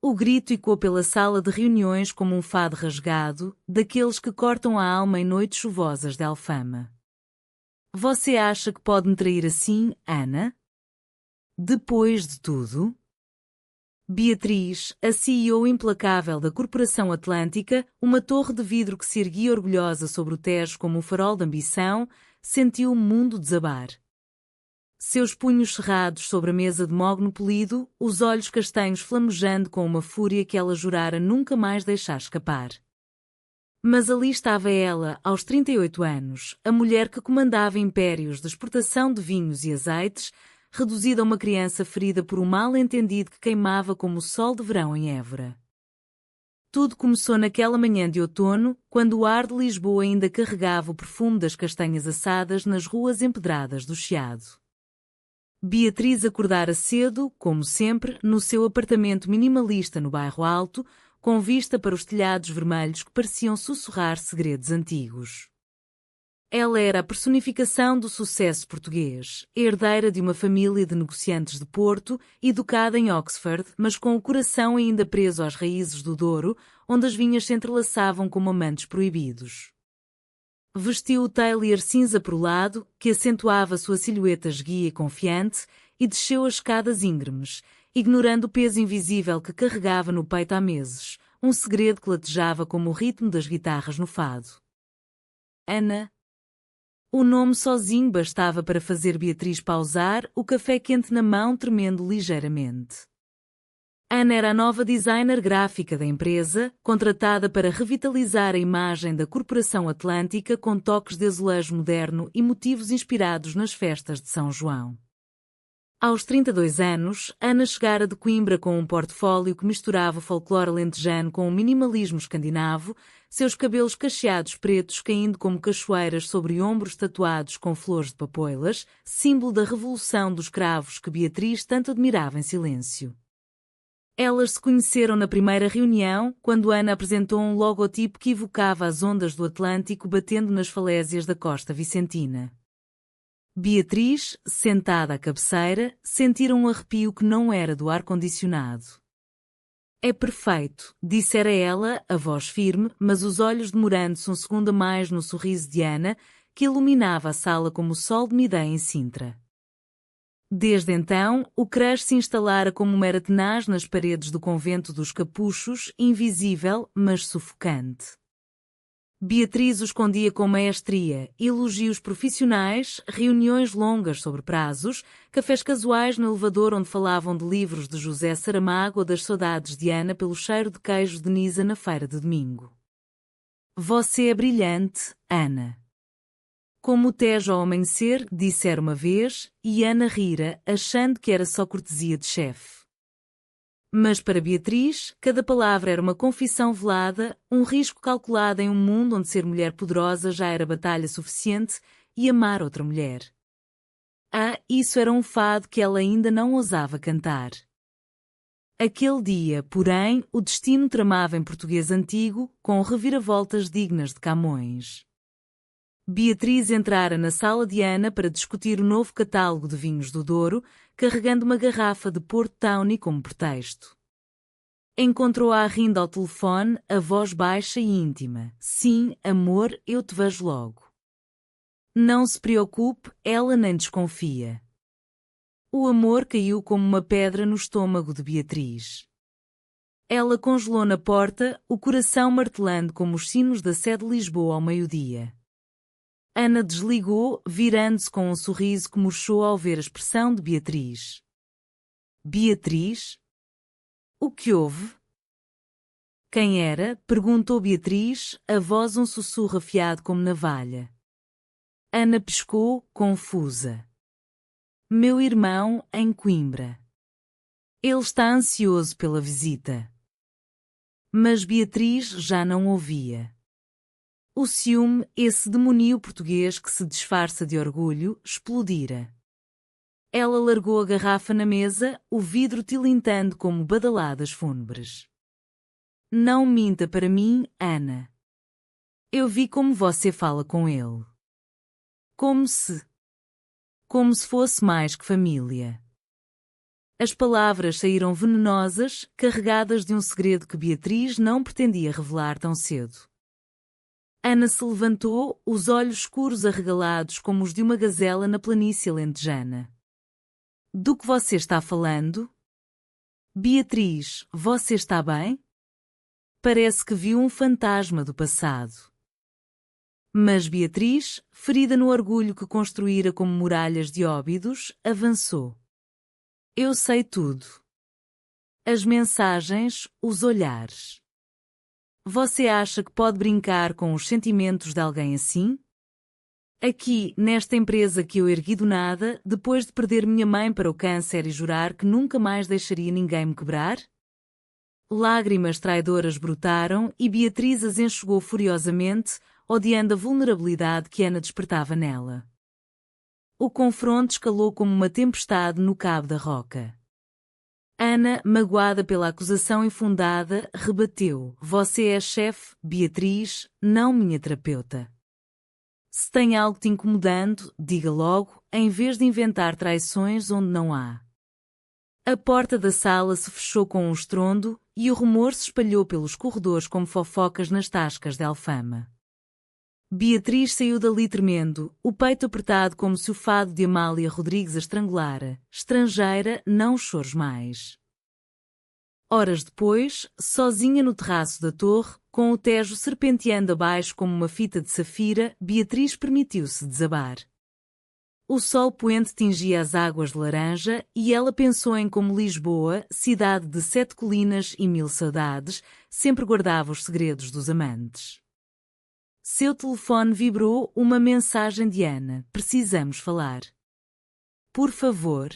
O grito ecoou pela sala de reuniões como um fado rasgado, daqueles que cortam a alma em noites chuvosas de Alfama. Você acha que pode me trair assim, Ana? Depois de tudo? Beatriz, a CEO implacável da Corporação Atlântica, uma torre de vidro que se erguia orgulhosa sobre o Tejo como um farol de ambição, sentiu o mundo desabar. Seus punhos cerrados sobre a mesa de mogno polido, os olhos castanhos flamejando com uma fúria que ela jurara nunca mais deixar escapar. Mas ali estava ela, aos 38 anos, a mulher que comandava impérios de exportação de vinhos e azeites, reduzida a uma criança ferida por um mal-entendido que queimava como o sol de verão em Évora. Tudo começou naquela manhã de outono, quando o ar de Lisboa ainda carregava o perfume das castanhas assadas nas ruas empedradas do Chiado. Beatriz acordara cedo, como sempre, no seu apartamento minimalista no bairro Alto, com vista para os telhados vermelhos que pareciam sussurrar segredos antigos. Ela era a personificação do sucesso português, herdeira de uma família de negociantes de Porto, educada em Oxford, mas com o coração ainda preso às raízes do Douro, onde as vinhas se entrelaçavam como amantes proibidos. Vestiu o tailleur cinza perolado, que acentuava sua silhueta esguia e confiante, e desceu as escadas íngremes, ignorando o peso invisível que carregava no peito há meses, um segredo que latejava como o ritmo das guitarras no fado. Ana. O nome sozinho bastava para fazer Beatriz pausar, o café quente na mão tremendo ligeiramente. Ana era a nova designer gráfica da empresa, contratada para revitalizar a imagem da Corporação Atlântica com toques de azulejo moderno e motivos inspirados nas festas de São João. Aos 32 anos, Ana chegara de Coimbra com um portfólio que misturava o folclore alentejano com o minimalismo escandinavo, seus cabelos cacheados pretos caindo como cachoeiras sobre ombros tatuados com flores de papoilas, símbolo da revolução dos cravos que Beatriz tanto admirava em silêncio. Elas se conheceram na primeira reunião, quando Ana apresentou um logotipo que evocava as ondas do Atlântico batendo nas falésias da costa vicentina. Beatriz, sentada à cabeceira, sentira um arrepio que não era do ar-condicionado. É perfeito, dissera ela, a voz firme, mas os olhos demorando-se um segundo a mais no sorriso de Ana, que iluminava a sala como o sol de Midé em Sintra. Desde então, o crush se instalara como uma era tenaz nas paredes do convento dos Capuchos, invisível, mas sufocante. Beatriz o escondia com maestria, elogios profissionais, reuniões longas sobre prazos, cafés casuais no elevador onde falavam de livros de José Saramago ou das saudades de Ana pelo cheiro de queijo de Nisa na feira de domingo. Você é brilhante, Ana. Como o Tejo ao amanhecer, dissera uma vez, e Ana rira, achando que era só cortesia de chefe. Mas para Beatriz, cada palavra era uma confissão velada, um risco calculado em um mundo onde ser mulher poderosa já era batalha suficiente e amar outra mulher. Ah, isso era um fado que ela ainda não ousava cantar. Aquele dia, porém, o destino tramava em português antigo, com reviravoltas dignas de Camões. Beatriz entrara na sala de Ana para discutir o novo catálogo de vinhos do Douro, carregando uma garrafa de Port Tawny como pretexto. Encontrou-a rindo ao telefone, a voz baixa e íntima. Sim, amor, eu te vejo logo. Não se preocupe, ela nem desconfia. O amor caiu como uma pedra no estômago de Beatriz. Ela congelou na porta, o coração martelando como os sinos da Sé de Lisboa ao meio-dia. Ana desligou, virando-se com um sorriso que murchou ao ver a expressão de Beatriz. Beatriz? O que houve? Quem era? Perguntou Beatriz, a voz um sussurro afiado como navalha. Ana piscou, confusa. Meu irmão, em Coimbra. Ele está ansioso pela visita. Mas Beatriz já não ouvia. O ciúme, esse demonío português que se disfarça de orgulho, explodira. Ela largou a garrafa na mesa, o vidro tilintando como badaladas fúnebres. Não minta para mim, Ana. Eu vi como você fala com ele. Como se fosse mais que família. As palavras saíram venenosas, carregadas de um segredo que Beatriz não pretendia revelar tão cedo. Ana se levantou, os olhos escuros arregalados como os de uma gazela na planície alentejana. Do que você está falando? Beatriz, você está bem? Parece que viu um fantasma do passado. Mas Beatriz, ferida no orgulho que construíra como muralhas de Óbidos, avançou. Eu sei tudo. As mensagens, os olhares. Você acha que pode brincar com os sentimentos de alguém assim? Aqui, nesta empresa que eu ergui do nada, depois de perder minha mãe para o câncer e jurar que nunca mais deixaria ninguém me quebrar? Lágrimas traidoras brotaram e Beatriz as enxugou furiosamente, odiando a vulnerabilidade que Ana despertava nela. O confronto escalou como uma tempestade no cabo da roca. Ana, magoada pela acusação infundada, rebateu: Você é chefe, Beatriz, não minha terapeuta. Se tem algo te incomodando, diga logo, em vez de inventar traições onde não há. A porta da sala se fechou com um estrondo e o rumor se espalhou pelos corredores como fofocas nas tascas de alfama. Beatriz saiu dali tremendo, o peito apertado como se o fado de Amália Rodrigues a estrangulara. Estrangeira, não chores mais. Horas depois, sozinha no terraço da torre, com o Tejo serpenteando abaixo como uma fita de safira, Beatriz permitiu-se desabar. O sol poente tingia as águas de laranja e ela pensou em como Lisboa, cidade de 7 colinas e 1000 saudades, sempre guardava os segredos dos amantes. Seu telefone vibrou, uma mensagem de Ana. Precisamos falar. Por favor.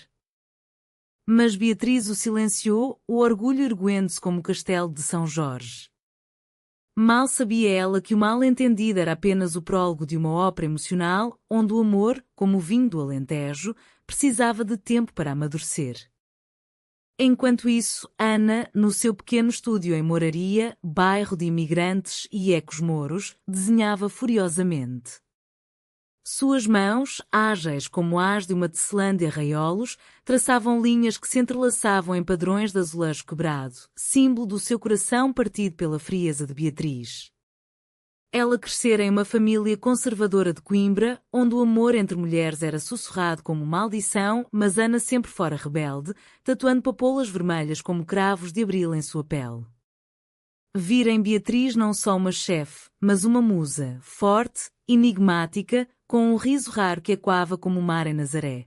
Mas Beatriz o silenciou, o orgulho erguendo-se como o castelo de São Jorge. Mal sabia ela que o mal-entendido era apenas o prólogo de uma ópera emocional, onde o amor, como o vinho do Alentejo, precisava de tempo para amadurecer. Enquanto isso, Ana, no seu pequeno estúdio em Moraria, bairro de imigrantes e ecos mouros, desenhava furiosamente. Suas mãos, ágeis como as de uma tecelã de arraiolos, traçavam linhas que se entrelaçavam em padrões de azulejo quebrado, símbolo do seu coração partido pela frieza de Beatriz. Ela crescera em uma família conservadora de Coimbra, onde o amor entre mulheres era sussurrado como maldição, mas Ana sempre fora rebelde, tatuando papoulas vermelhas como cravos de abril em sua pele. Vira em Beatriz não só uma chefe, mas uma musa, forte, enigmática, com um riso raro que ecoava como o mar em Nazaré.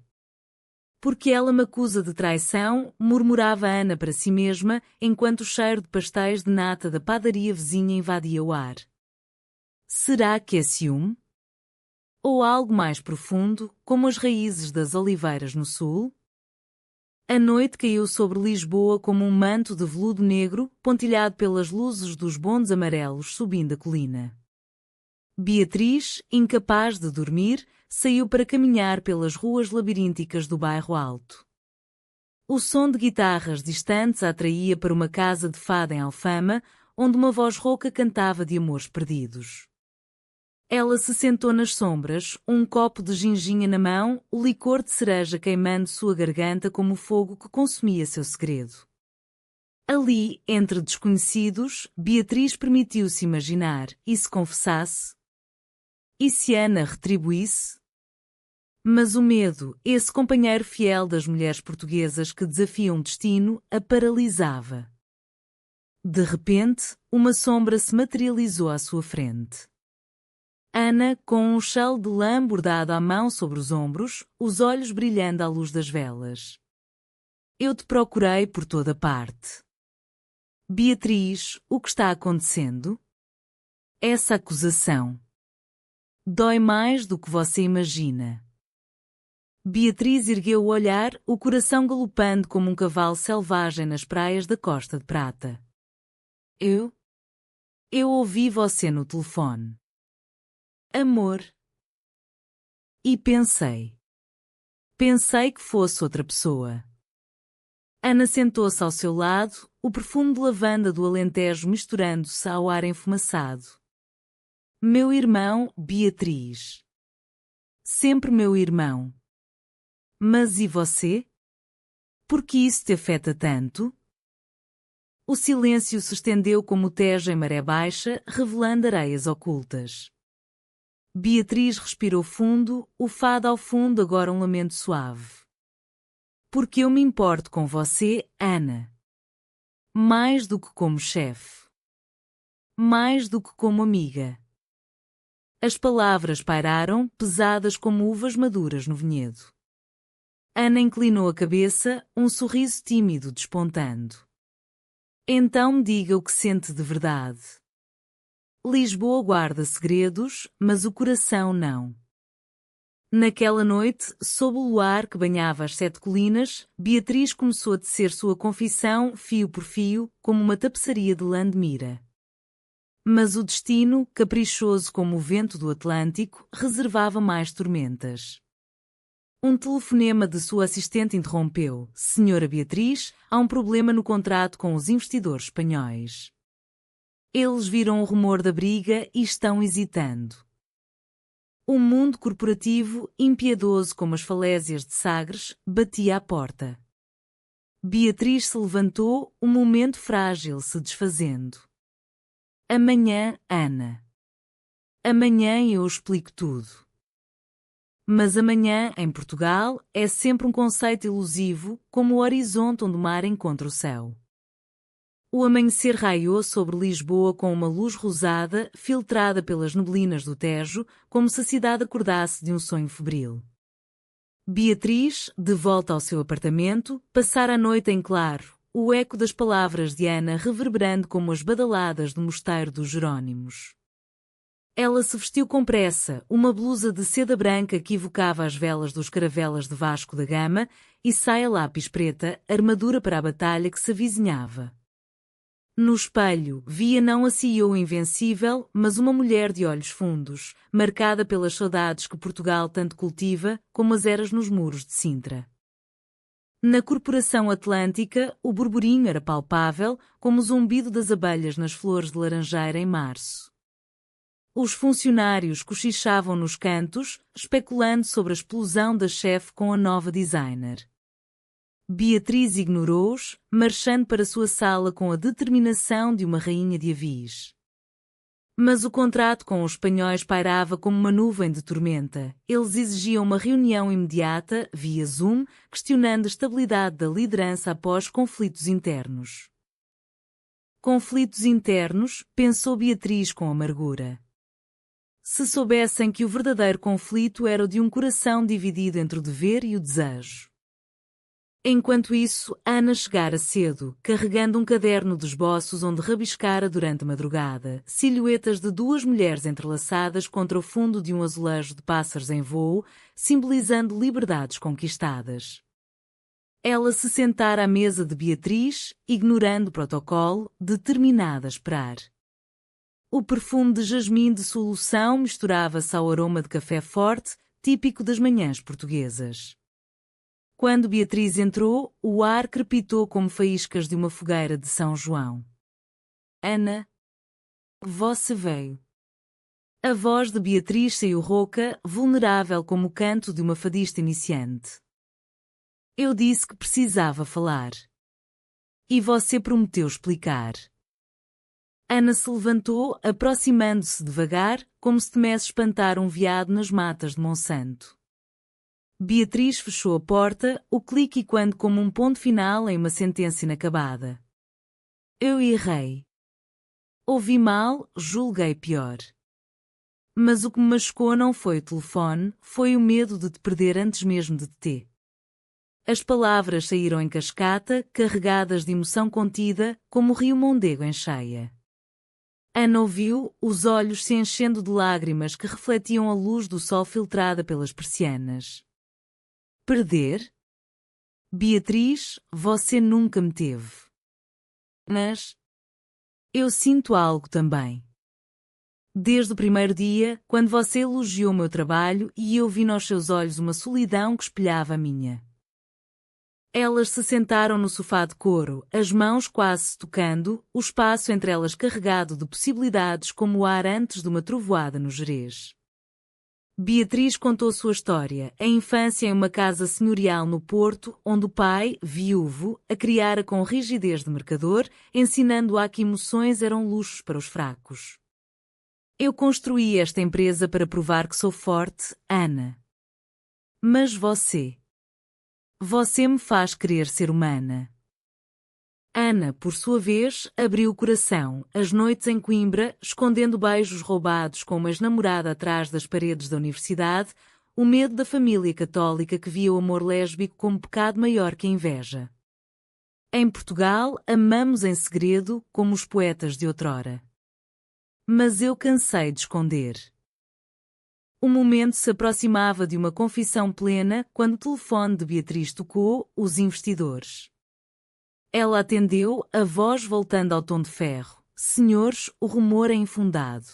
Porque ela me acusa de traição, murmurava Ana para si mesma, enquanto o cheiro de pastéis de nata da padaria vizinha invadia o ar. Será que é ciúme? Ou algo mais profundo, como as raízes das oliveiras no sul? A noite caiu sobre Lisboa como um manto de veludo negro, pontilhado pelas luzes dos bondes amarelos subindo a colina. Beatriz, incapaz de dormir, saiu para caminhar pelas ruas labirínticas do bairro Alto. O som de guitarras distantes a atraía para uma casa de fada em Alfama, onde uma voz rouca cantava de amores perdidos. Ela se sentou nas sombras, um copo de ginginha na mão, o licor de cereja queimando sua garganta como o fogo que consumia seu segredo. Ali, entre desconhecidos, Beatriz permitiu-se imaginar, e se confessasse? E se Ana retribuísse? Mas o medo, esse companheiro fiel das mulheres portuguesas que desafiam o destino, a paralisava. De repente, uma sombra se materializou à sua frente. Ana, com um chale de lã bordado à mão sobre os ombros, os olhos brilhando à luz das velas. Eu te procurei por toda parte. Beatriz, o que está acontecendo? Essa acusação dói mais do que você imagina. Beatriz ergueu o olhar, o coração galopando como um cavalo selvagem nas praias da Costa de Prata. Eu ouvi você no telefone. Amor. E pensei que fosse outra pessoa. Ana sentou-se ao seu lado, o perfume de lavanda do Alentejo misturando-se ao ar enfumaçado. Meu irmão, Beatriz. Sempre meu irmão. Mas e você? Por que isso te afeta tanto? O silêncio se estendeu como o Tejo em maré baixa, revelando areias ocultas. Beatriz respirou fundo, o fado ao fundo agora um lamento suave. Porque eu me importo com você, Ana. Mais do que como chefe. Mais do que como amiga. As palavras pairaram, pesadas como uvas maduras no vinhedo. Ana inclinou a cabeça, um sorriso tímido despontando. Então me diga o que sente de verdade. Lisboa guarda segredos, mas o coração não. Naquela noite, sob o luar que banhava as 7 colinas, Beatriz começou a tecer sua confissão, fio por fio, como uma tapeçaria de lã de mira. Mas o destino, caprichoso como o vento do Atlântico, reservava mais tormentas. Um telefonema de sua assistente interrompeu. Senhora Beatriz, há um problema no contrato com os investidores espanhóis. Eles viram o rumor da briga e estão hesitando. O mundo corporativo, impiedoso como as falésias de Sagres, batia à porta. Beatriz se levantou, um momento frágil se desfazendo. Amanhã, Ana. Amanhã eu explico tudo. Mas amanhã, em Portugal, é sempre um conceito ilusivo, como o horizonte onde o mar encontra o céu. O amanhecer raiou sobre Lisboa com uma luz rosada, filtrada pelas neblinas do Tejo, como se a cidade acordasse de um sonho febril. Beatriz, de volta ao seu apartamento, passara a noite em claro, o eco das palavras de Ana reverberando como as badaladas do mosteiro dos Jerônimos. Ela se vestiu com pressa, uma blusa de seda branca que evocava as velas dos caravelas de Vasco da Gama e saia lápis preta, armadura para a batalha que se avizinhava. No espelho, via não a CEO invencível, mas uma mulher de olhos fundos, marcada pelas saudades que Portugal tanto cultiva, como as eras nos muros de Sintra. Na Corporação Atlântica, o burburinho era palpável, como o zumbido das abelhas nas flores de laranjeira em março. Os funcionários cochichavam nos cantos, especulando sobre a explosão da chefe com a nova designer. Beatriz ignorou-os, marchando para sua sala com a determinação de uma rainha de avis. Mas o contrato com os espanhóis pairava como uma nuvem de tormenta. Eles exigiam uma reunião imediata, via Zoom, questionando a estabilidade da liderança após conflitos internos. Conflitos internos, pensou Beatriz com amargura. Se soubessem que o verdadeiro conflito era o de um coração dividido entre o dever e o desejo. Enquanto isso, Ana chegara cedo, carregando um caderno de esboços onde rabiscara durante a madrugada, silhuetas de 2 mulheres entrelaçadas contra o fundo de um azulejo de pássaros em voo, simbolizando liberdades conquistadas. Ela se sentara à mesa de Beatriz, ignorando o protocolo, determinada a esperar. O perfume de jasmim de solução misturava-se ao aroma de café forte, típico das manhãs portuguesas. Quando Beatriz entrou, o ar crepitou como faíscas de uma fogueira de São João. Ana, você veio. A voz de Beatriz saiu rouca, vulnerável como o canto de uma fadista iniciante. Eu disse que precisava falar. E você prometeu explicar. Ana se levantou, aproximando-se devagar, como se temesse espantar um veado nas matas de Monsanto. Beatriz fechou a porta, o clique ecoando como um ponto final em uma sentença inacabada. Eu errei. Ouvi mal, julguei pior. Mas o que me machucou não foi o telefone, foi o medo de te perder antes mesmo de te. As palavras saíram em cascata, carregadas de emoção contida, como o rio Mondego em cheia. Ana ouviu, os olhos se enchendo de lágrimas que refletiam a luz do sol filtrada pelas persianas. Perder? Beatriz, você nunca me teve. Mas eu sinto algo também. Desde o primeiro dia, quando você elogiou meu trabalho e eu vi nos seus olhos uma solidão que espelhava a minha. Elas se sentaram no sofá de couro, as mãos quase se tocando, o espaço entre elas carregado de possibilidades como o ar antes de uma trovoada no Gerês. Beatriz contou sua história, a infância em uma casa senhorial no Porto, onde o pai, viúvo, a criara com rigidez de mercador, ensinando-a que emoções eram luxos para os fracos. Eu construí esta empresa para provar que sou forte, Ana. Mas você me faz querer ser humana. Ana, por sua vez, abriu o coração, as noites em Coimbra, escondendo beijos roubados com uma ex-namorada atrás das paredes da universidade, o medo da família católica que via o amor lésbico como pecado maior que a inveja. Em Portugal, amamos em segredo, como os poetas de outrora. Mas eu cansei de esconder. O momento se aproximava de uma confissão plena quando o telefone de Beatriz tocou, os investidores. Ela atendeu, a voz voltando ao tom de ferro. Senhores, o rumor é infundado.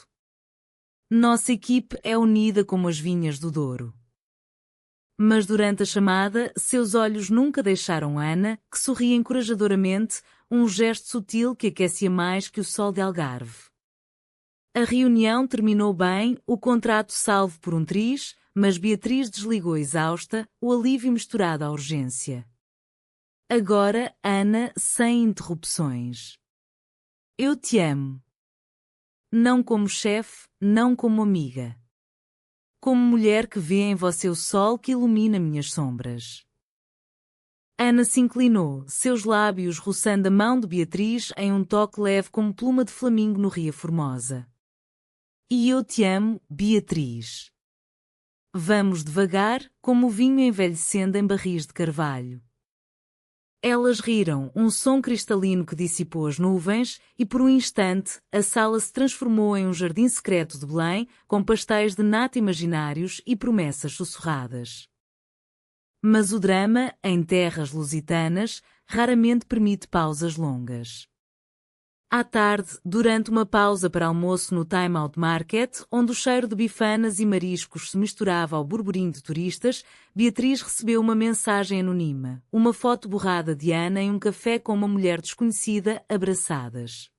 Nossa equipe é unida como as vinhas do Douro. Mas durante a chamada, seus olhos nunca deixaram Ana, que sorria encorajadoramente, um gesto sutil que aquecia mais que o sol de Algarve. A reunião terminou bem, o contrato salvo por um triz, mas Beatriz desligou exausta, o alívio misturado à urgência. Agora, Ana, sem interrupções. Eu te amo. Não como chefe, não como amiga. Como mulher que vê em você o sol que ilumina minhas sombras. Ana se inclinou, seus lábios roçando a mão de Beatriz em um toque leve como pluma de flamingo no Ria Formosa. E eu te amo, Beatriz. Vamos devagar, como o vinho envelhecendo em barris de carvalho. Elas riram, um som cristalino que dissipou as nuvens, e por um instante, a sala se transformou em um jardim secreto de Belém, com pastéis de nata imaginários e promessas sussurradas. Mas o drama, em terras lusitanas, raramente permite pausas longas. À tarde, durante uma pausa para almoço no Time Out Market, onde o cheiro de bifanas e mariscos se misturava ao burburinho de turistas, Beatriz recebeu uma mensagem anônima, uma foto borrada de Ana em um café com uma mulher desconhecida, abraçadas.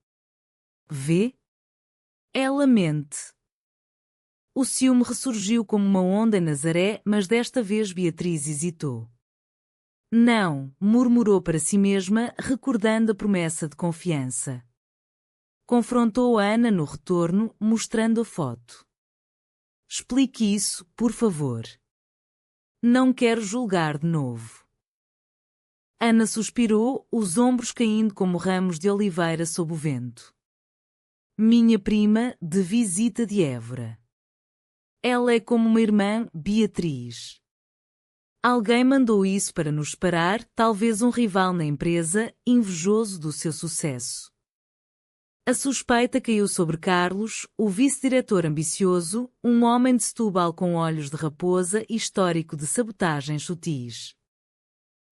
Vê? Ela mente. O ciúme ressurgiu como uma onda em Nazaré, mas desta vez Beatriz hesitou. Não, murmurou para si mesma, recordando a promessa de confiança. Confrontou Ana no retorno, mostrando a foto. Explique isso, por favor. Não quero julgar de novo. Ana suspirou, os ombros caindo como ramos de oliveira sob o vento. Minha prima, de visita de Évora. Ela é como uma irmã, Beatriz. Alguém mandou isso para nos separar, talvez um rival na empresa, invejoso do seu sucesso. A suspeita caiu sobre Carlos, o vice-diretor ambicioso, um homem de Setúbal com olhos de raposa e histórico de sabotagens sutis.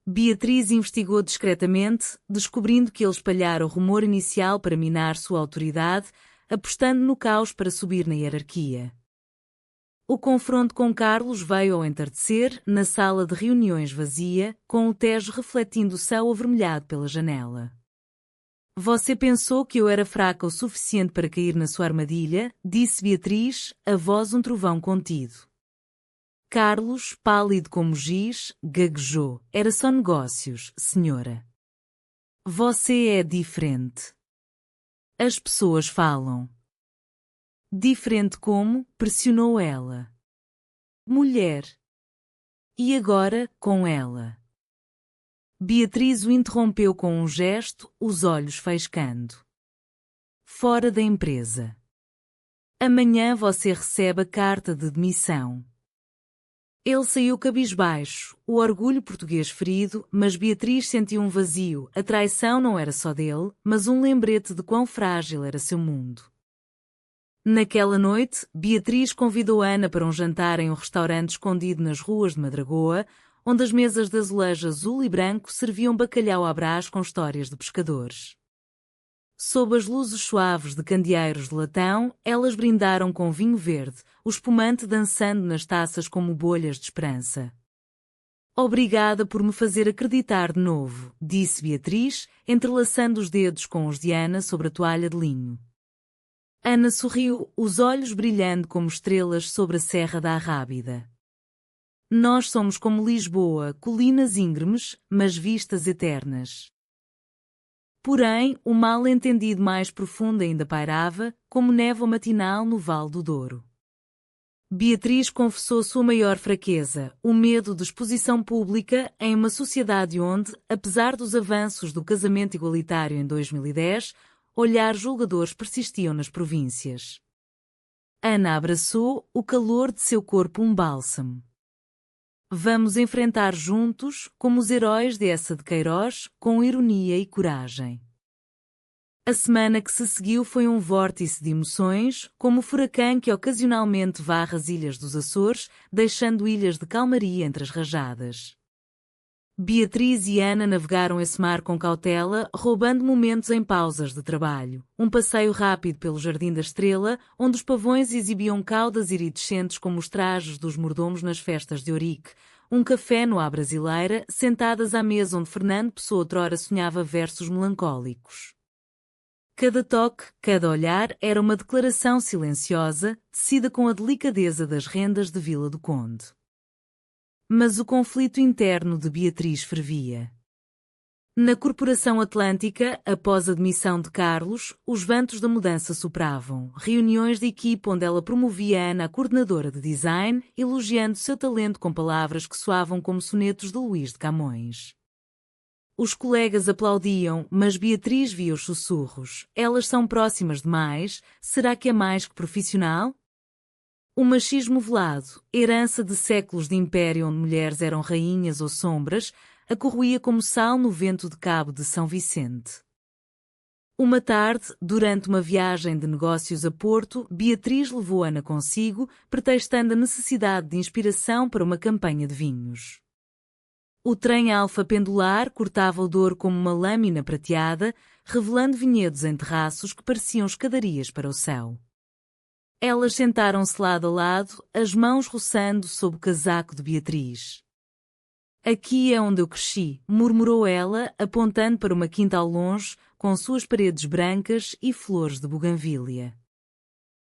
Beatriz investigou discretamente, descobrindo que ele espalhara o rumor inicial para minar sua autoridade, apostando no caos para subir na hierarquia. O confronto com Carlos veio ao entardecer, na sala de reuniões vazia, com o Tejo refletindo o céu avermelhado pela janela. Você pensou que eu era fraca o suficiente para cair na sua armadilha, disse Beatriz, a voz um trovão contido. Carlos, pálido como giz, gaguejou. Era só negócios, senhora. Você é diferente. As pessoas falam. Diferente como? Pressionou ela. Mulher. E agora, com ela. Beatriz o interrompeu com um gesto, os olhos faiscando. Fora da empresa. Amanhã você recebe a carta de demissão. Ele saiu cabisbaixo, o orgulho português ferido, mas Beatriz sentiu um vazio. A traição não era só dele, mas um lembrete de quão frágil era seu mundo. Naquela noite, Beatriz convidou Ana para um jantar em um restaurante escondido nas ruas de Madragoa, onde as mesas de azulejo azul e branco serviam bacalhau à brás com histórias de pescadores. Sob as luzes suaves de candeeiros de latão, elas brindaram com vinho verde, o espumante dançando nas taças como bolhas de esperança. Obrigada por me fazer acreditar de novo, disse Beatriz, entrelaçando os dedos com os de Ana sobre a toalha de linho. Ana sorriu, os olhos brilhando como estrelas sobre a Serra da Arrábida. Nós somos como Lisboa, colinas íngremes, mas vistas eternas. Porém, o mal-entendido mais profundo ainda pairava, como névoa matinal no Vale do Douro. Beatriz confessou sua maior fraqueza, o medo de exposição pública em uma sociedade onde, apesar dos avanços do casamento igualitário em 2010, olhares julgadores persistiam nas províncias. Ana abraçou, o calor de seu corpo um bálsamo. Vamos enfrentar juntos, como os heróis de Eça de Queiroz, com ironia e coragem. A semana que se seguiu foi um vórtice de emoções, como o furacão que ocasionalmente varre as ilhas dos Açores, deixando ilhas de calmaria entre as rajadas. Beatriz e Ana navegaram esse mar com cautela, roubando momentos em pausas de trabalho. Um passeio rápido pelo Jardim da Estrela, onde os pavões exibiam caudas iridescentes como os trajes dos mordomos nas festas de Ourique. Um café no à brasileira, sentadas à mesa onde Fernando Pessoa outrora sonhava versos melancólicos. Cada toque, cada olhar era uma declaração silenciosa, tecida com a delicadeza das rendas de Vila do Conde. Mas o conflito interno de Beatriz fervia. Na Corporação Atlântica, após a demissão de Carlos, os ventos da mudança sopravam. Reuniões de equipe onde ela promovia Ana a coordenadora de design, elogiando seu talento com palavras que soavam como sonetos de Luís de Camões. Os colegas aplaudiam, mas Beatriz via os sussurros. Elas são próximas demais, será que é mais que profissional? O machismo velado, herança de séculos de império onde mulheres eram rainhas ou sombras, acorroía como sal no vento de Cabo de São Vicente. Uma tarde, durante uma viagem de negócios a Porto, Beatriz levou Ana consigo, pretextando a necessidade de inspiração para uma campanha de vinhos. O trem alfa pendular cortava o Douro como uma lâmina prateada, revelando vinhedos em terraços que pareciam escadarias para o céu. Elas sentaram-se lado a lado, as mãos roçando sob o casaco de Beatriz. Aqui é onde eu cresci, murmurou ela, apontando para uma quinta ao longe, com suas paredes brancas e flores de buganvília.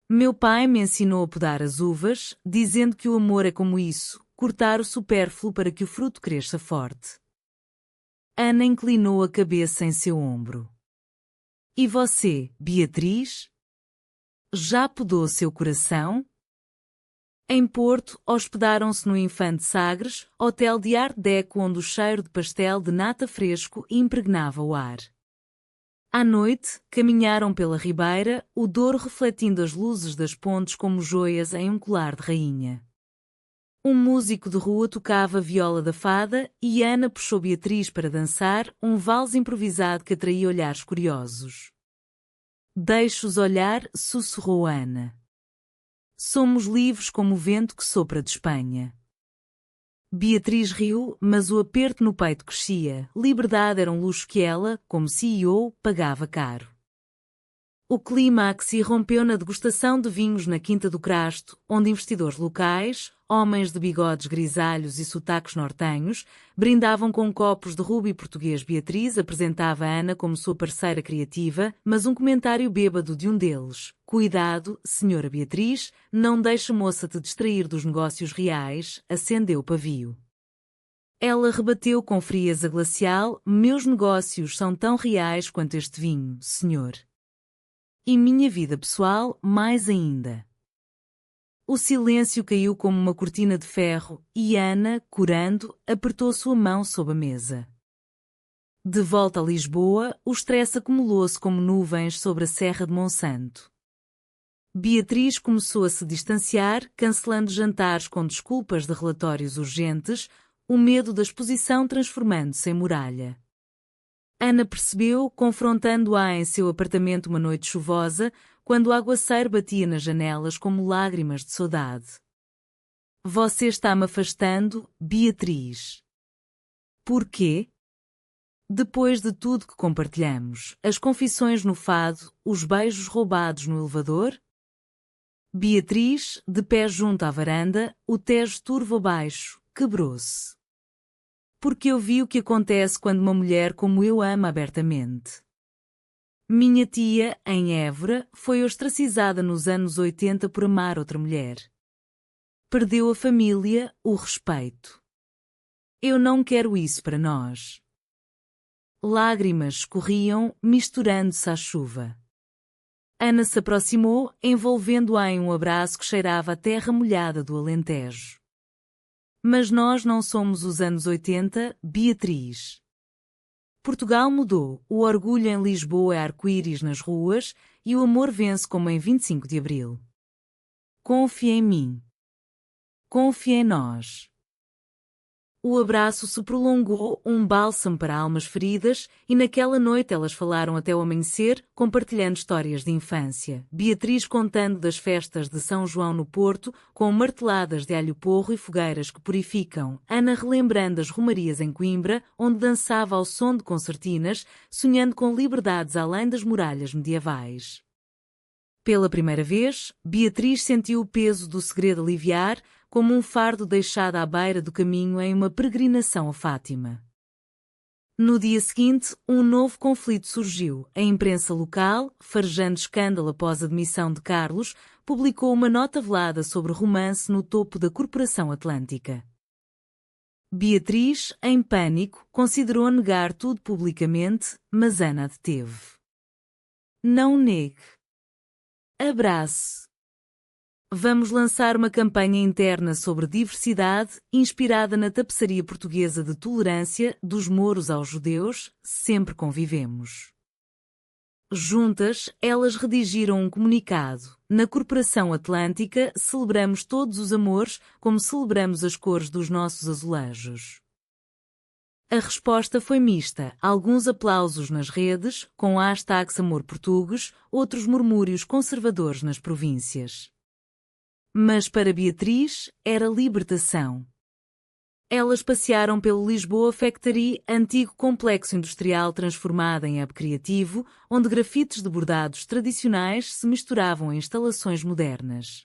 Meu pai me ensinou a podar as uvas, dizendo que o amor é como isso, cortar o supérfluo para que o fruto cresça forte. Ana inclinou a cabeça em seu ombro. E você, Beatriz? Já podou seu coração? Em Porto, hospedaram-se no Infante Sagres, hotel de Art Deco onde o cheiro de pastel de nata fresco impregnava o ar. À noite, caminharam pela ribeira, o Douro refletindo as luzes das pontes como joias em um colar de rainha. Um músico de rua tocava viola da fada e Ana puxou Beatriz para dançar um valse improvisado que atraía olhares curiosos. Deixe-os olhar, sussurrou Ana. Somos livres como o vento que sopra de Espanha. Beatriz riu, mas o aperto no peito crescia. Liberdade era um luxo que ela, como CEO, pagava caro. O clímax irrompeu na degustação de vinhos na Quinta do Crasto, onde investidores locais, homens de bigodes grisalhos e sotaques nortenhos, brindavam com copos de rubi português. Beatriz apresentava Ana como sua parceira criativa, mas um comentário bêbado de um deles: "Cuidado, senhora Beatriz, não deixe a moça te distrair dos negócios reais", acendeu o pavio. Ela rebateu com frieza glacial: "Meus negócios são tão reais quanto este vinho, senhor. E minha vida pessoal, mais ainda." O silêncio caiu como uma cortina de ferro, e Ana, corando, apertou sua mão sob a mesa. De volta a Lisboa, o estresse acumulou-se como nuvens sobre a Serra de Monsanto. Beatriz começou a se distanciar, cancelando jantares com desculpas de relatórios urgentes, o medo da exposição transformando-se em muralha. Ana percebeu, confrontando-a em seu apartamento uma noite chuvosa, quando o aguaceiro batia nas janelas como lágrimas de saudade. "Você está-me afastando, Beatriz." "Por quê?" "Depois de tudo que compartilhamos, as confissões no fado, os beijos roubados no elevador?" Beatriz, de pé junto à varanda, o Tejo turvo abaixo, quebrou-se. "Porque eu vi o que acontece quando uma mulher como eu ama abertamente." Minha tia, em Évora, foi ostracizada nos anos 80 por amar outra mulher. Perdeu a família, o respeito. Eu não quero isso para nós. Lágrimas escorriam, misturando-se à chuva. Ana se aproximou, envolvendo-a em um abraço que cheirava a terra molhada do Alentejo. Mas nós não somos os anos 80, Beatriz. Portugal mudou, o orgulho em Lisboa é arco-íris nas ruas e o amor vence como em 25 de Abril. Confia em mim. Confia em nós. O abraço se prolongou, um bálsamo para almas feridas, e naquela noite elas falaram até o amanhecer, compartilhando histórias de infância. Beatriz contando das festas de São João no Porto, com marteladas de alho porro e fogueiras que purificam. Ana relembrando as romarias em Coimbra, onde dançava ao som de concertinas, sonhando com liberdades além das muralhas medievais. Pela primeira vez, Beatriz sentiu o peso do segredo aliviar, como um fardo deixado à beira do caminho em uma peregrinação a Fátima. No dia seguinte, um novo conflito surgiu. A imprensa local, farejando escândalo após a demissão de Carlos, publicou uma nota velada sobre romance no topo da Corporação Atlântica. Beatriz, em pânico, considerou negar tudo publicamente, mas Ana a deteve. Não negue. Abrace. Vamos lançar uma campanha interna sobre diversidade, inspirada na tapeçaria portuguesa de tolerância, dos mouros aos judeus, sempre convivemos. Juntas, elas redigiram um comunicado. Na Corporação Atlântica, celebramos todos os amores, como celebramos as cores dos nossos azulejos. A resposta foi mista, alguns aplausos nas redes, com hashtags Amor Portugues, outros murmúrios conservadores nas províncias. Mas para Beatriz, era libertação. Elas passearam pelo Lisboa Factory, antigo complexo industrial transformado em hub criativo, onde grafites de bordados tradicionais se misturavam a instalações modernas.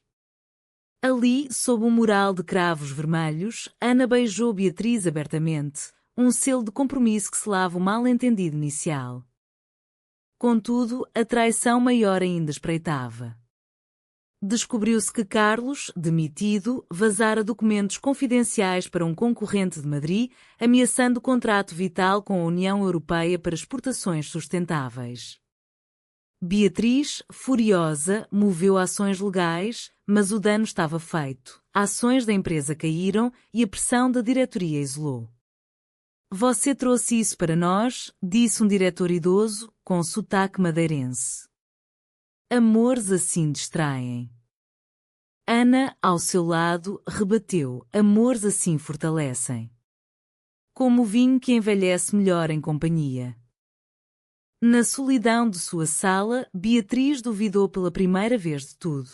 Ali, sob um mural de cravos vermelhos, Ana beijou Beatriz abertamente, um selo de compromisso que selava o mal-entendido inicial. Contudo, a traição maior ainda espreitava. Descobriu-se que Carlos, demitido, vazara documentos confidenciais para um concorrente de Madrid, ameaçando o contrato vital com a União Europeia para exportações sustentáveis. Beatriz, furiosa, moveu ações legais, mas o dano estava feito. Ações da empresa caíram e a pressão da diretoria isolou. Você trouxe isso para nós, disse um diretor idoso, com sotaque madeirense. Amores assim distraem. Ana, ao seu lado, rebateu, amores assim fortalecem. Como o vinho que envelhece melhor em companhia. Na solidão de sua sala, Beatriz duvidou pela primeira vez de tudo.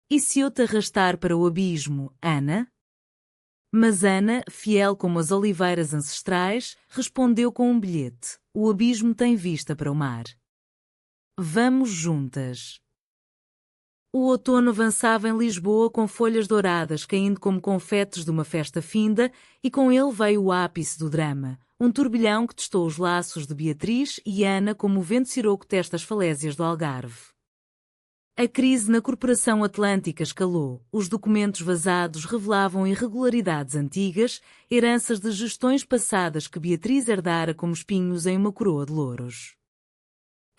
E se eu te arrastar para o abismo, Ana? Mas Ana, fiel como as oliveiras ancestrais, respondeu com um bilhete. O abismo tem vista para o mar. Vamos juntas. O outono avançava em Lisboa com folhas douradas caindo como confetes de uma festa finda, e com ele veio o ápice do drama, um turbilhão que testou os laços de Beatriz e Ana como o vento siroco testa as falésias do Algarve. A crise na Corporação Atlântica escalou, os documentos vazados revelavam irregularidades antigas, heranças de gestões passadas que Beatriz herdara como espinhos em uma coroa de louros.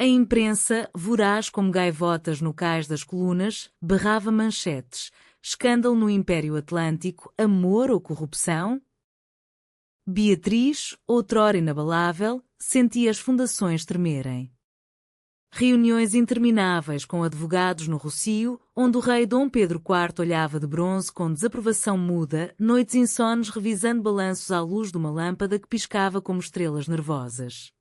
A imprensa, voraz como gaivotas no cais das colunas, berrava manchetes. Escândalo no Império Atlântico, amor ou corrupção? Beatriz, outrora inabalável, sentia as fundações tremerem. Reuniões intermináveis com advogados no Rocio, onde o rei Dom Pedro IV olhava de bronze com desaprovação muda, noites insones revisando balanços à luz de uma lâmpada que piscava como estrelas nervosas.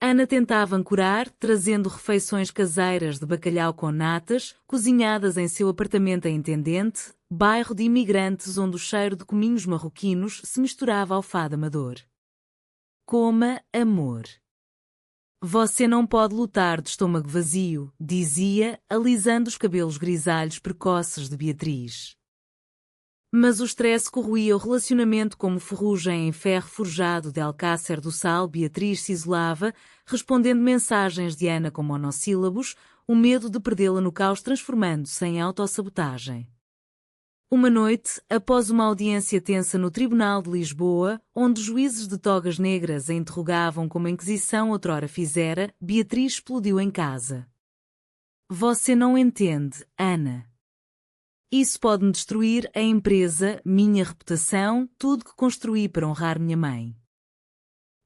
Ana tentava ancorar, trazendo refeições caseiras de bacalhau com natas, cozinhadas em seu apartamento em Intendente, bairro de imigrantes onde o cheiro de cominhos marroquinos se misturava ao fado amador. Coma, amor. Você não pode lutar de estômago vazio, dizia, alisando os cabelos grisalhos precoces de Beatriz. Mas o stress corroía o relacionamento como ferrugem em ferro forjado de Alcácer do Sal. Beatriz se isolava, respondendo mensagens de Ana com monossílabos, o medo de perdê-la no caos transformando-se em autossabotagem. Uma noite, após uma audiência tensa no Tribunal de Lisboa, onde juízes de togas negras a interrogavam como a Inquisição outrora fizera, Beatriz explodiu em casa. Você não entende, Ana. Isso pode-me destruir a empresa, minha reputação, tudo que construí para honrar minha mãe.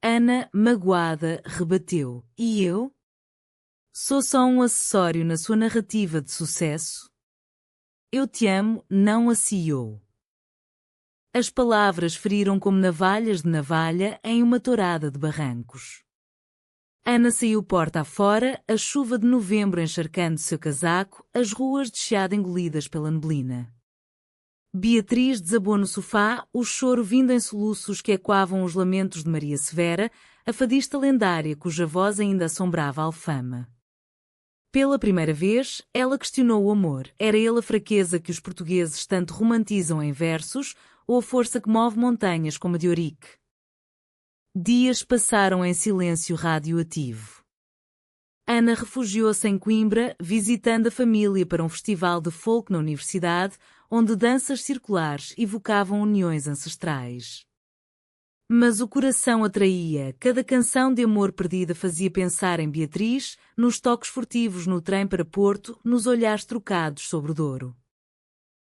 Ana, magoada, rebateu. E eu? Sou só um acessório na sua narrativa de sucesso? Eu te amo, não a CEO. As palavras feriram como navalhas de navalha em uma tourada de barrancos. Ana saiu porta afora, a chuva de novembro encharcando seu casaco, as ruas de chiado engolidas pela neblina. Beatriz desabou no sofá, o choro vindo em soluços que ecoavam os lamentos de Maria Severa, a fadista lendária cuja voz ainda assombrava a Alfama. Pela primeira vez, ela questionou o amor. Era ele a fraqueza que os portugueses tanto romantizam em versos, ou a força que move montanhas como a de Ourique? Dias passaram em silêncio radioativo. Ana refugiou-se em Coimbra, visitando a família para um festival de folk na universidade, onde danças circulares evocavam uniões ancestrais. Mas o coração atraía, cada canção de amor perdida fazia pensar em Beatriz, nos toques furtivos no trem para Porto, nos olhares trocados sobre o Douro.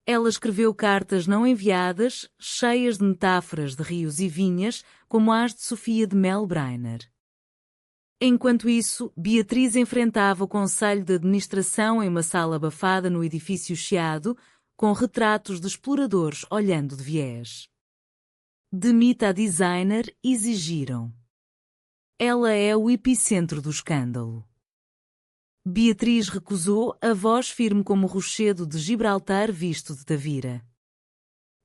Ela escreveu cartas não enviadas, cheias de metáforas de rios e vinhas, como as de Sofia de Mel Brainer. Enquanto isso, Beatriz enfrentava o Conselho de Administração em uma sala abafada no edifício Chiado, com retratos de exploradores olhando de viés. Demita a designer, exigiram. Ela é o epicentro do escândalo. Beatriz recusou, a voz firme como o rochedo de Gibraltar visto de Tavira.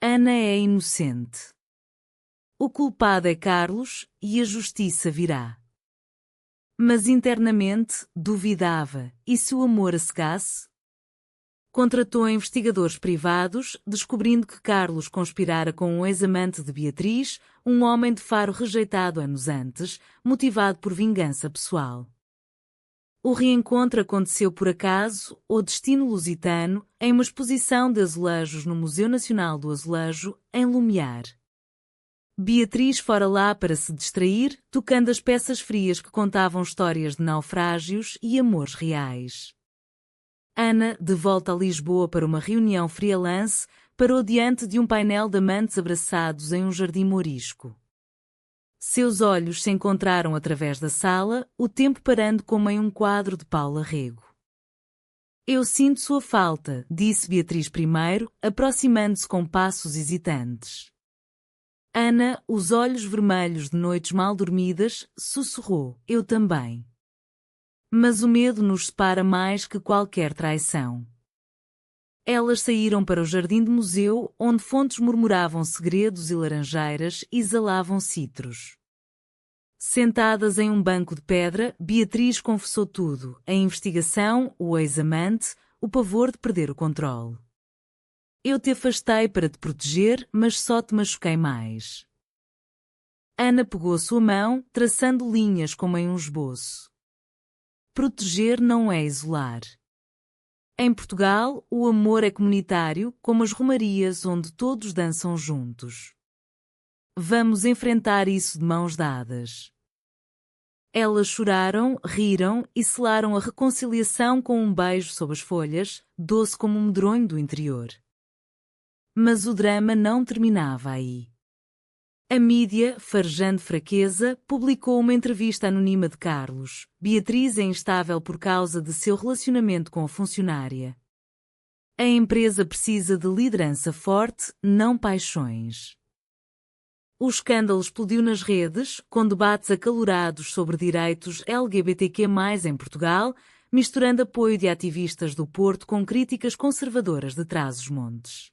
Ana é inocente. O culpado é Carlos, e a justiça virá. Mas internamente, duvidava, e se o amor a cegasse? Contratou investigadores privados, descobrindo que Carlos conspirara com um ex-amante de Beatriz, um homem de Faro rejeitado anos antes, motivado por vingança pessoal. O reencontro aconteceu por acaso, ou destino lusitano, em uma exposição de azulejos no Museu Nacional do Azulejo, em Lumiar. Beatriz fora lá para se distrair, tocando as peças frias que contavam histórias de naufrágios e amores reais. Ana, de volta a Lisboa para uma reunião freelance, parou diante de um painel de amantes abraçados em um jardim mourisco. Seus olhos se encontraram através da sala, o tempo parando como em um quadro de Paula Rego. Eu sinto sua falta, disse Beatriz primeiro, aproximando-se com passos hesitantes. Ana, os olhos vermelhos de noites mal dormidas, sussurrou, eu também. Mas o medo nos separa mais que qualquer traição. Elas saíram para o jardim de museu, onde fontes murmuravam segredos e laranjeiras exalavam citros. Sentadas em um banco de pedra, Beatriz confessou tudo, a investigação, o ex-amante, o pavor de perder o controle. Eu te afastei para te proteger, mas só te machuquei mais. Ana pegou a sua mão, traçando linhas como em um esboço. Proteger não é isolar. Em Portugal, o amor é comunitário, como as romarias onde todos dançam juntos. Vamos enfrentar isso de mãos dadas. Elas choraram, riram e selaram a reconciliação com um beijo sob as folhas, doce como um medronho do interior. Mas o drama não terminava aí. A mídia, farejando fraqueza, publicou uma entrevista anônima de Carlos. Beatriz é instável por causa de seu relacionamento com a funcionária. A empresa precisa de liderança forte, não paixões. O escândalo explodiu nas redes, com debates acalorados sobre direitos LGBTQ+, em Portugal, misturando apoio de ativistas do Porto com críticas conservadoras de Trás-os-Montes.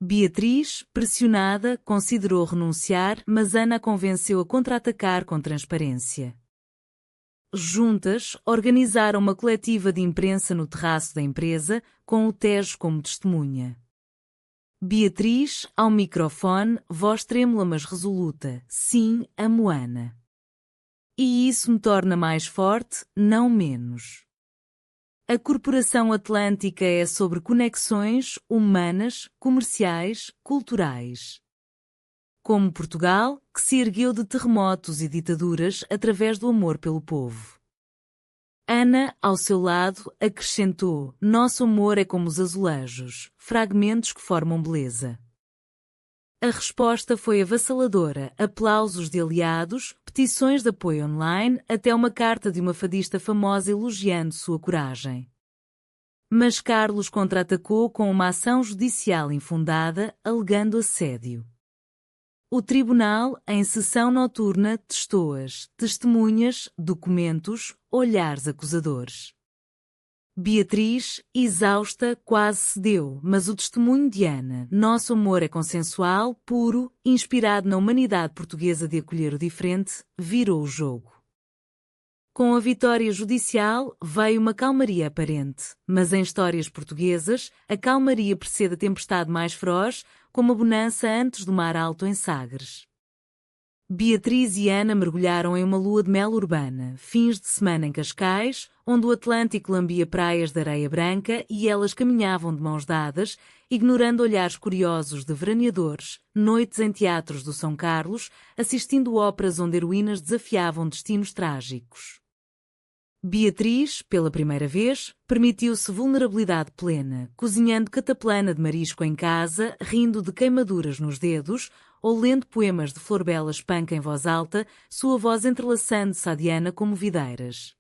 Beatriz, pressionada, considerou renunciar, mas Ana a convenceu a contra-atacar com transparência. Juntas, organizaram uma coletiva de imprensa no terraço da empresa, com o Tejo como testemunha. Beatriz, ao microfone, voz trêmula mas resoluta. Sim, amo Ana. E isso me torna mais forte, não menos. A Corporação Atlântica é sobre conexões humanas, comerciais, culturais. Como Portugal, que se ergueu de terremotos e ditaduras através do amor pelo povo. Ana, ao seu lado, acrescentou: nosso amor é como os azulejos, fragmentos que formam beleza. A resposta foi avassaladora, aplausos de aliados, petições de apoio online, até uma carta de uma fadista famosa elogiando sua coragem. Mas Carlos contra-atacou com uma ação judicial infundada, alegando assédio. O tribunal, em sessão noturna, testou-as, testemunhas, documentos, olhares acusadores. Beatriz, exausta, quase cedeu, mas o testemunho de Ana, nosso amor é consensual, puro, inspirado na humanidade portuguesa de acolher o diferente, virou o jogo. Com a vitória judicial, veio uma calmaria aparente, mas em histórias portuguesas, a calmaria precede a tempestade mais feroz, como a bonança antes do mar alto em Sagres. Beatriz e Ana mergulharam em uma lua de mel urbana, fins de semana em Cascais, onde o Atlântico lambia praias de areia branca e elas caminhavam de mãos dadas, ignorando olhares curiosos de veraneadores, noites em teatros do São Carlos, assistindo óperas onde heroínas desafiavam destinos trágicos. Beatriz, pela primeira vez, permitiu-se vulnerabilidade plena, cozinhando cataplana de marisco em casa, rindo de queimaduras nos dedos, ou lendo poemas de Florbela Espanca em voz alta, sua voz entrelaçando-se à de Ana como videiras.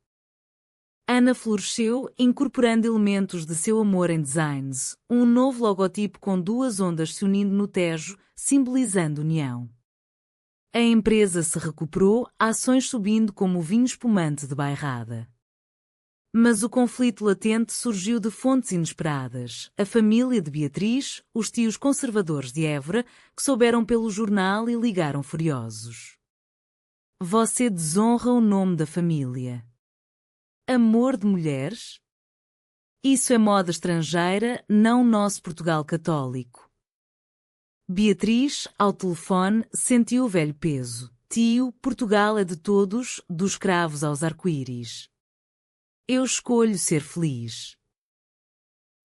Ana floresceu, incorporando elementos de seu amor em designs, um novo logotipo com duas ondas se unindo no Tejo, simbolizando união. A empresa se recuperou, ações subindo como o vinho espumante de bairrada. Mas o conflito latente surgiu de fontes inesperadas. A família de Beatriz, os tios conservadores de Évora, que souberam pelo jornal e ligaram furiosos. Você desonra o nome da família. Amor de mulheres? Isso é moda estrangeira, não nosso Portugal católico. Beatriz, ao telefone, sentiu o velho peso. Tio, Portugal é de todos, dos cravos aos arco-íris. Eu escolho ser feliz.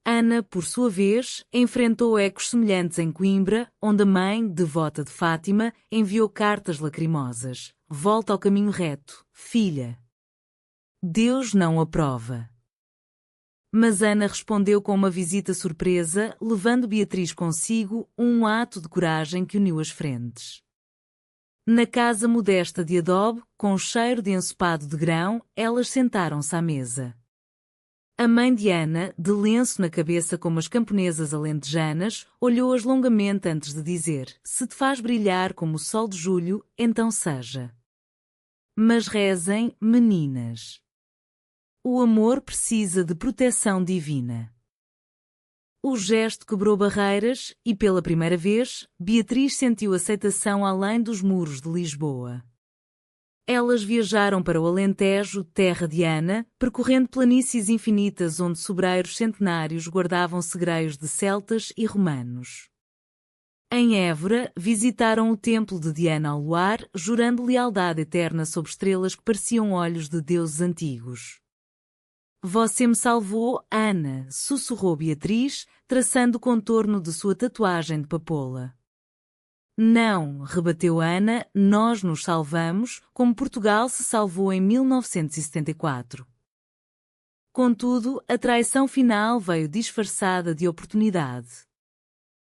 Ana, por sua vez, enfrentou ecos semelhantes em Coimbra, onde a mãe, devota de Fátima, enviou cartas lacrimosas. Volta ao caminho reto, filha. Deus não aprova. Mas Ana respondeu com uma visita surpresa, levando Beatriz consigo, um ato de coragem que uniu as frentes. Na casa modesta de adobe, com cheiro de ensopado de grão, elas sentaram-se à mesa. A mãe de Ana, de lenço na cabeça como as camponesas alentejanas, olhou-as longamente antes de dizer: se te faz brilhar como o sol de julho, então seja. Mas rezem, meninas. O amor precisa de proteção divina. O gesto quebrou barreiras e, pela primeira vez, Beatriz sentiu aceitação além dos muros de Lisboa. Elas viajaram para o Alentejo, terra de Ana, percorrendo planícies infinitas onde sobreiros centenários guardavam segreios de celtas e romanos. Em Évora, visitaram o templo de Diana ao luar, jurando lealdade eterna sob estrelas que pareciam olhos de deuses antigos. Você me salvou, Ana, sussurrou Beatriz, traçando o contorno de sua tatuagem de papoula. Não, rebateu Ana, nós nos salvamos, como Portugal se salvou em 1974. Contudo, a traição final veio disfarçada de oportunidade.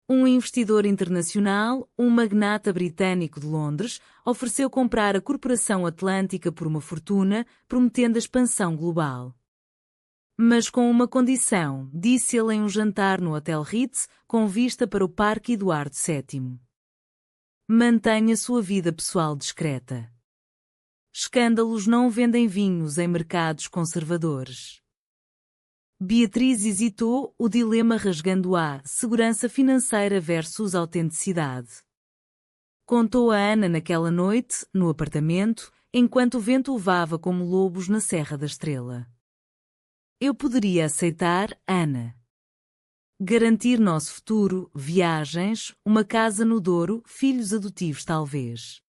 Um investidor internacional, um magnata britânico de Londres, ofereceu comprar a Corporação Atlântica por uma fortuna, prometendo a expansão global. Mas com uma condição, disse ele em um jantar no Hotel Ritz, com vista para o Parque Eduardo VII. Mantenha sua vida pessoal discreta. Escândalos não vendem vinhos em mercados conservadores. Beatriz hesitou, o dilema rasgando a segurança financeira versus autenticidade. Contou a Ana naquela noite, no apartamento, enquanto o vento o levava como lobos na Serra da Estrela. Eu poderia aceitar, Ana. Garantir nosso futuro, viagens, uma casa no Douro, filhos adotivos talvez.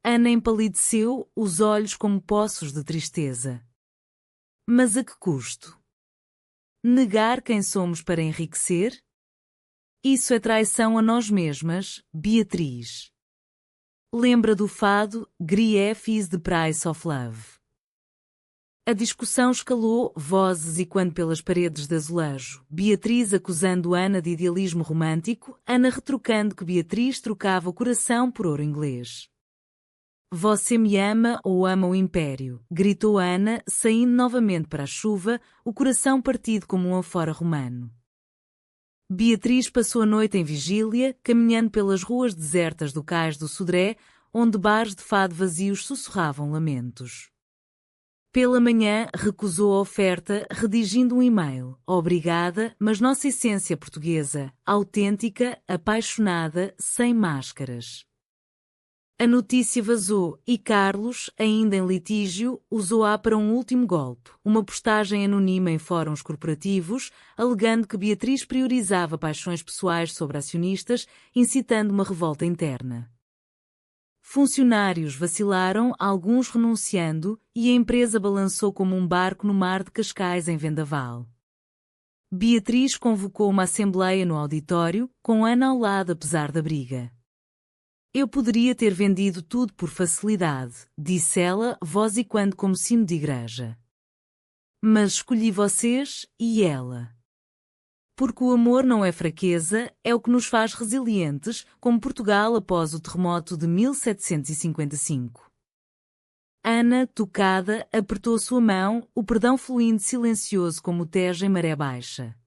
Ana empalideceu, os olhos como poços de tristeza. Mas a que custo? Negar quem somos para enriquecer? Isso é traição a nós mesmas, Beatriz. Lembra do fado Grief is the Price of Love. A discussão escalou, vozes e quando pelas paredes de azulejo, Beatriz acusando Ana de idealismo romântico, Ana retrucando que Beatriz trocava o coração por ouro inglês. Você me ama ou ama o império? Gritou Ana, saindo novamente para a chuva, o coração partido como um alfora romano. Beatriz passou a noite em vigília, caminhando pelas ruas desertas do cais do Sodré, onde bares de fado vazios sussurravam lamentos. Pela manhã, recusou a oferta, redigindo um e-mail. Obrigada, mas nossa essência portuguesa, autêntica, apaixonada, sem máscaras. A notícia vazou e Carlos, ainda em litígio, usou-a para um último golpe, uma postagem anônima em fóruns corporativos, alegando que Beatriz priorizava paixões pessoais sobre acionistas, incitando uma revolta interna. Funcionários vacilaram, alguns renunciando, e a empresa balançou como um barco no mar de Cascais em vendaval. Beatriz convocou uma assembleia no auditório, com Ana ao lado apesar da briga. Eu poderia ter vendido tudo por facilidade, disse ela, voz e quando como sino de igreja. Mas escolhi vocês e ela. Porque o amor não é fraqueza, é o que nos faz resilientes, como Portugal após o terremoto de 1755. Ana, tocada, apertou sua mão, o perdão fluindo silencioso como o Tejo em maré baixa.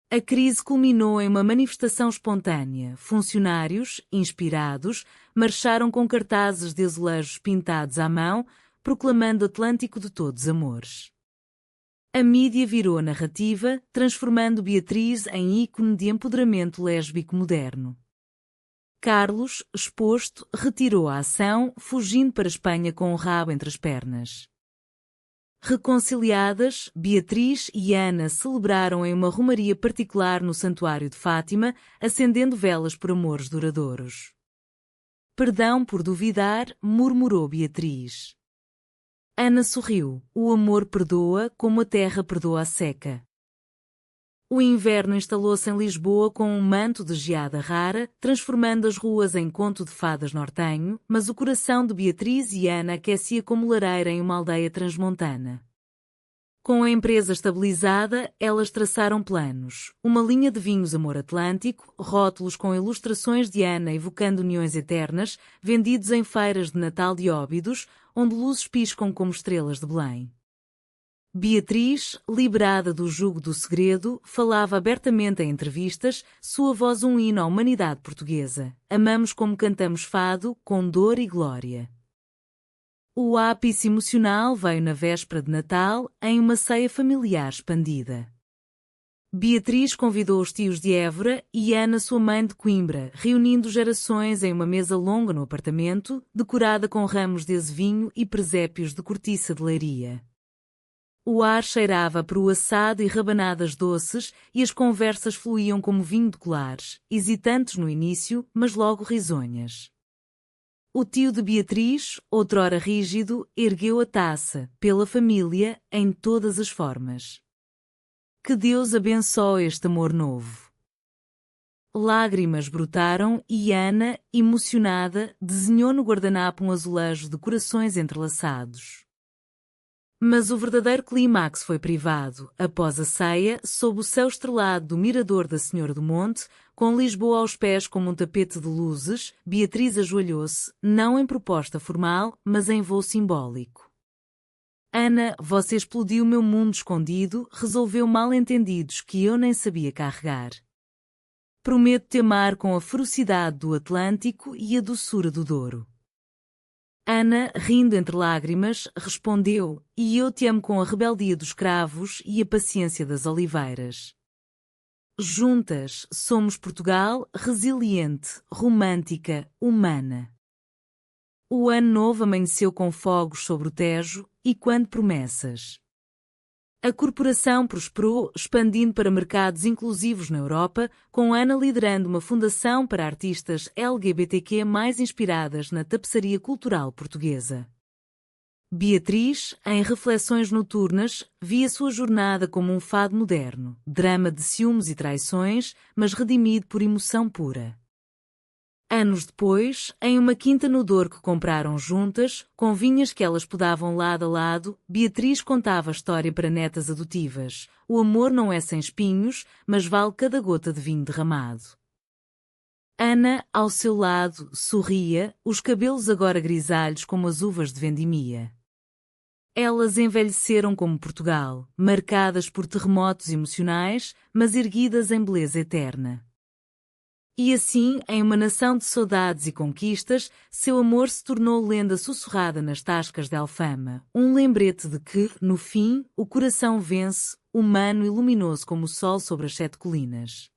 A crise culminou em uma manifestação espontânea. Funcionários, inspirados, marcharam com cartazes de azulejos pintados à mão, proclamando Atlântico de todos amores. A mídia virou a narrativa, transformando Beatriz em ícone de empoderamento lésbico moderno. Carlos, exposto, retirou a ação, fugindo para a Espanha com o rabo entre as pernas. Reconciliadas, Beatriz e Ana celebraram em uma romaria particular no Santuário de Fátima, acendendo velas por amores duradouros. Perdão por duvidar, murmurou Beatriz. Ana sorriu. O amor perdoa como a terra perdoa a seca. O inverno instalou-se em Lisboa com um manto de geada rara, transformando as ruas em conto de fadas nortenho, mas o coração de Beatriz e Ana aquecia como lareira em uma aldeia transmontana. Com a empresa estabilizada, elas traçaram planos. Uma linha de vinhos Amor Atlântico, rótulos com ilustrações de Ana evocando uniões eternas, vendidos em feiras de Natal de Óbidos, onde luzes piscam como estrelas de Belém. Beatriz, liberada do jugo do segredo, falava abertamente em entrevistas, sua voz um hino à humanidade portuguesa. Amamos como cantamos fado, com dor e glória. O ápice emocional veio na véspera de Natal, em uma ceia familiar expandida. Beatriz convidou os tios de Évora e Ana sua mãe de Coimbra, reunindo gerações em uma mesa longa no apartamento, decorada com ramos de azevinho e presépios de cortiça de leiria. O ar cheirava a peru assado e rabanadas doces, e as conversas fluíam como vinho de colares, hesitantes no início, mas logo risonhas. O tio de Beatriz, outrora rígido, ergueu a taça, pela família, em todas as formas. Que Deus abençoe este amor novo. Lágrimas brotaram e Ana, emocionada, desenhou no guardanapo um azulejo de corações entrelaçados. Mas o verdadeiro clímax foi privado, após a ceia, sob o céu estrelado do mirador da Senhora do Monte, com Lisboa aos pés como um tapete de luzes, Beatriz ajoelhou-se, não em proposta formal, mas em voo simbólico. Ana, você explodiu meu mundo escondido, resolveu mal-entendidos que eu nem sabia carregar. Prometo te amar com a ferocidade do Atlântico e a doçura do Douro. Ana, rindo entre lágrimas, respondeu, e eu te amo com a rebeldia dos cravos e a paciência das oliveiras. Juntas, somos Portugal, resiliente, romântica, humana. O ano novo amanheceu com fogos sobre o Tejo, e quando promessas. A corporação prosperou, expandindo para mercados inclusivos na Europa, com Ana liderando uma fundação para artistas LGBTQ mais inspiradas na tapeçaria cultural portuguesa. Beatriz, em Reflexões Noturnas, via sua jornada como um fado moderno, drama de ciúmes e traições, mas redimido por emoção pura. Anos depois, em uma quinta no Douro que compraram juntas, com vinhas que elas podavam lado a lado, Beatriz contava a história para netas adotivas. O amor não é sem espinhos, mas vale cada gota de vinho derramado. Ana, ao seu lado, sorria, os cabelos agora grisalhos como as uvas de vendimia. Elas envelheceram como Portugal, marcadas por terremotos emocionais, mas erguidas em beleza eterna. E assim, em uma nação de saudades e conquistas, seu amor se tornou lenda sussurrada nas tascas de Alfama, um lembrete de que, no fim, o coração vence, humano e luminoso como o sol sobre as 7 colinas.